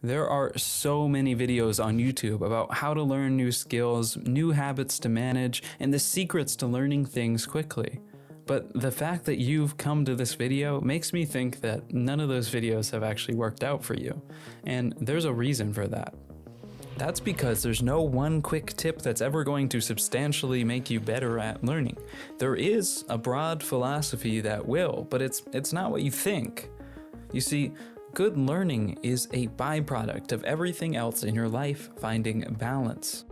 There are so many videos on YouTube about how to learn new skills, new habits to manage, and the secrets to learning things quickly. But the fact that you've come to this video makes me think that none of those videos have actually worked out for you. And there's a reason for that. That's because there's no one quick tip that's ever going to substantially make you better at learning. There is a broad philosophy that will, but it's not what you think. You see, good learning is a byproduct of everything else in your life finding balance.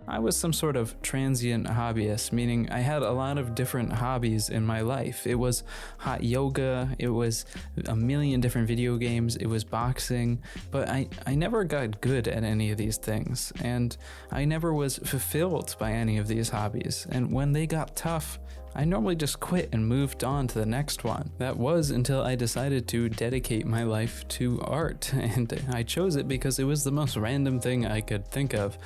I was some sort of transient hobbyist, meaning I had a lot of different hobbies in my life. It was hot yoga, it was a million different video games, it was boxing, but I never got good at any of these things, and I never was fulfilled by any of these hobbies. And when they got tough, I normally just quit and moved on to the next one. That was until I decided to dedicate my life to art, and I chose it because it was the most random thing I could think of.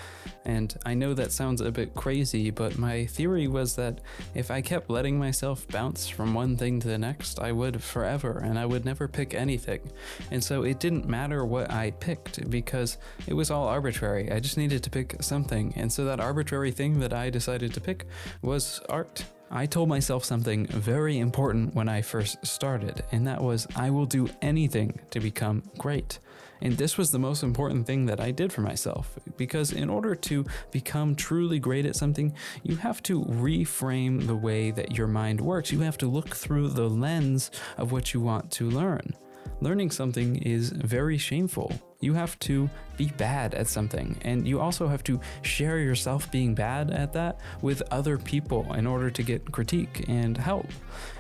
And I know that sounds a bit crazy, but my theory was that if I kept letting myself bounce from one thing to the next, I would forever, and I would never pick anything. And so it didn't matter what I picked because it was all arbitrary. I just needed to pick something, and so that arbitrary thing that I decided to pick was art. I told myself something very important when I first started, and that was I will do anything to become great. And this was the most important thing that I did for myself, because in order to become truly great at something, you have to reframe the way that your mind works. You have to look through the lens of what you want to learn. Learning something is very shameful. You have to be bad at something, and you also have to share yourself being bad at that with other people in order to get critique and help.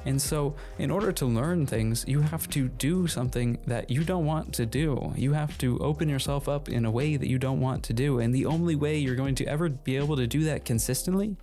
And so in order to learn things, you have to do something that you don't want to do. You have to open yourself up in a way that you don't want to do, and the only way you're going to ever be able to do that consistently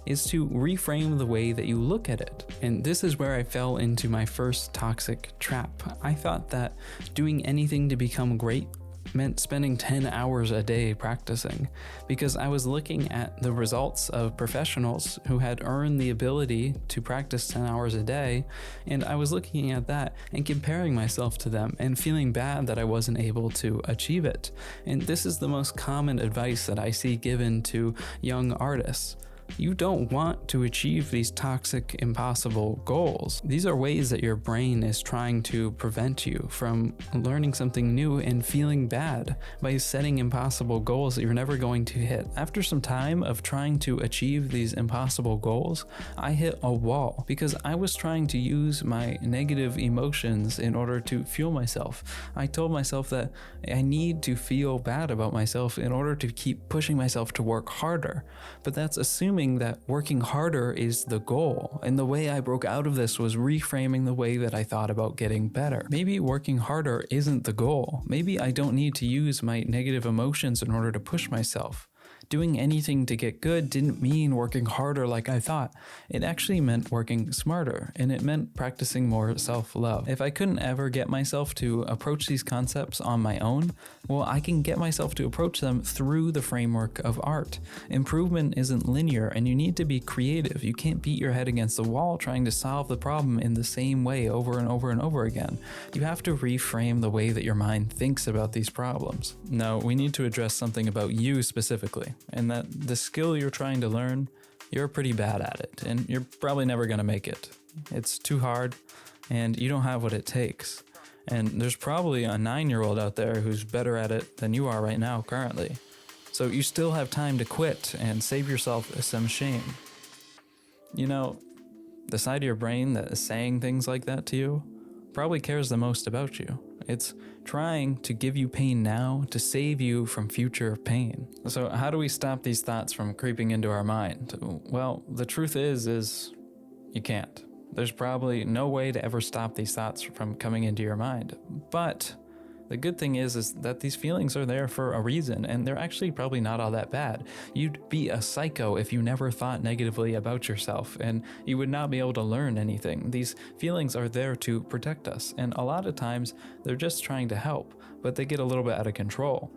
is to reframe the way that you look at it. And this is where I fell into my first toxic trap. I thought that doing anything to become great meant spending 10 hours a day practicing, because I was looking at the results of professionals who had earned the ability to practice 10 hours a day, and I was looking at that and comparing myself to them and feeling bad that I wasn't able to achieve it. And this is the most common advice that I see given to young artists. You don't want to achieve these toxic, impossible goals. These are ways that your brain is trying to prevent you from learning something new and feeling bad by setting impossible goals that you're never going to hit. After some time of trying to achieve these impossible goals, I hit a wall because I was trying to use my negative emotions in order to fuel myself. I told myself that I need to feel bad about myself in order to keep pushing myself to work harder. But that's assuming that working harder is the goal, and the way I broke out of this was reframing the way that I thought about getting better. Maybe working harder isn't the goal. Maybe I don't need to use my negative emotions in order to push myself. Doing anything to get good didn't mean working harder like I thought. It actually meant working smarter, and it meant practicing more self-love. If I couldn't ever get myself to approach these concepts on my own, well, I can get myself to approach them through the framework of art. Improvement isn't linear, and you need to be creative. You can't beat your head against the wall trying to solve the problem in the same way over and over and over again. You have to reframe the way that your mind thinks about these problems. Now, we need to address something about you specifically, and that the skill you're trying to learn, you're pretty bad at it, and you're probably never going to make it. It's too hard, and you don't have what it takes. And there's probably a 9-year-old out there who's better at it than you are right now currently. So you still have time to quit and save yourself some shame. You know, the side of your brain that is saying things like that to you probably cares the most about you. It's trying to give you pain now to save you from future pain. So how do we stop these thoughts from creeping into our mind? Well, the truth is you can't. There's probably no way to ever stop these thoughts from coming into your mind. But the good thing is that these feelings are there for a reason, and they're actually probably not all that bad. You'd be a psycho if you never thought negatively about yourself, and you would not be able to learn anything. These feelings are there to protect us, and a lot of times they're just trying to help, but they get a little bit out of control.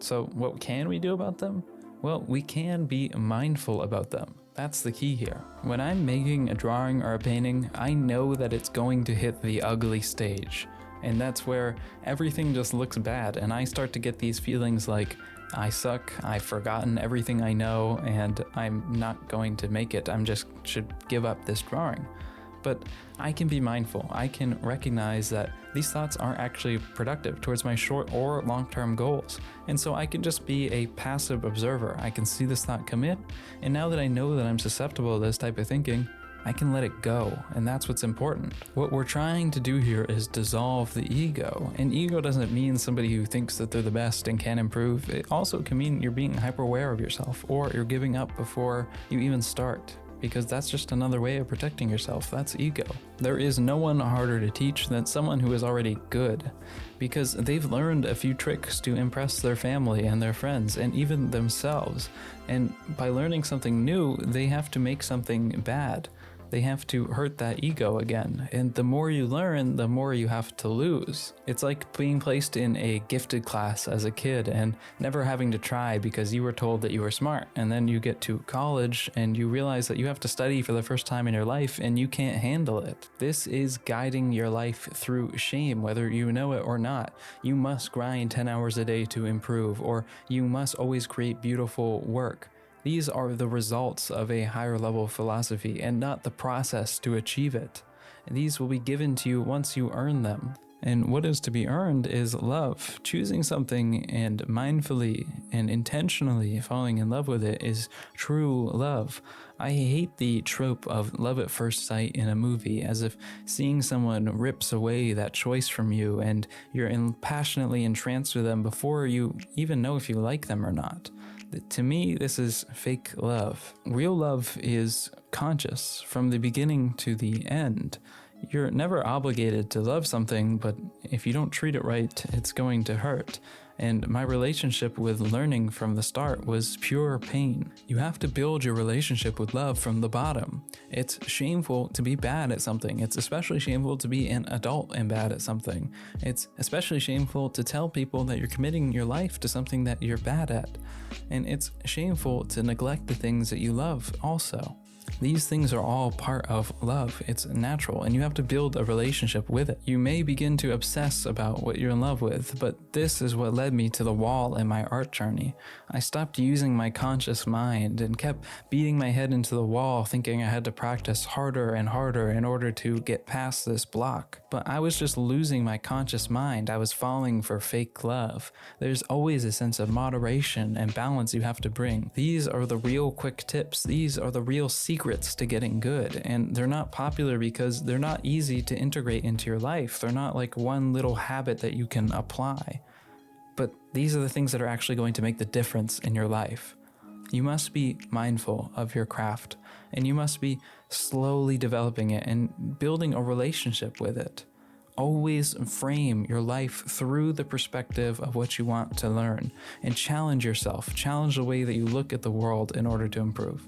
So what can we do about them? Well, we can be mindful about them. That's the key here. When I'm making a drawing or a painting, I know that it's going to hit the ugly stage. And that's where everything just looks bad. And I start to get these feelings like, I suck, I've forgotten everything I know, and I'm not going to make it. Should give up this drawing. But I can be mindful. I can recognize that these thoughts aren't actually productive towards my short or long-term goals. And so I can just be a passive observer. I can see this thought come in, and now that I know that I'm susceptible to this type of thinking, I can let it go, and that's what's important. What we're trying to do here is dissolve the ego, and ego doesn't mean somebody who thinks that they're the best and can improve. It also can mean you're being hyper aware of yourself, or you're giving up before you even start, because that's just another way of protecting yourself. That's ego. There is no one harder to teach than someone who is already good, because they've learned a few tricks to impress their family and their friends and even themselves. And by learning something new, they have to make something bad. They have to hurt that ego again. And the more you learn, the more you have to lose. It's like being placed in a gifted class as a kid and never having to try because you were told that you were smart. And then you get to college and you realize that you have to study for the first time in your life and you can't handle it. This is guiding your life through shame, whether you know it or not. You must grind 10 hours a day to improve, or you must always create beautiful work. These are the results of a higher level philosophy and not the process to achieve it. These will be given to you once you earn them. And what is to be earned is love. Choosing something and mindfully and intentionally falling in love with it is true love. I hate the trope of love at first sight in a movie, as if seeing someone rips away that choice from you and you're passionately entranced with them before you even know if you like them or not. To me, this is fake love. Real love is conscious from the beginning to the end. You're never obligated to love something, but if you don't treat it right, it's going to hurt. And my relationship with learning from the start was pure pain. You have to build your relationship with love from the bottom. It's shameful to be bad at something. It's especially shameful to be an adult and bad at something. It's especially shameful to tell people that you're committing your life to something that you're bad at. And it's shameful to neglect the things that you love also. These things are all part of love. It's natural, and you have to build a relationship with it. You may begin to obsess about what you're in love with, but this is what led me to the wall in my art journey. I stopped using my conscious mind and kept beating my head into the wall, thinking I had to practice harder and harder in order to get past this block. But I was just losing my conscious mind. I was falling for fake love. There's always a sense of moderation and balance you have to bring. These are the real quick tips. These are the real secrets to getting good, and they're not popular because they're not easy to integrate into your life. They're not like one little habit that you can apply. But these are the things that are actually going to make the difference in your life. You must be mindful of your craft, and you must be slowly developing it and building a relationship with it. Always frame your life through the perspective of what you want to learn, and challenge yourself. Challenge the way that you look at the world in order to improve.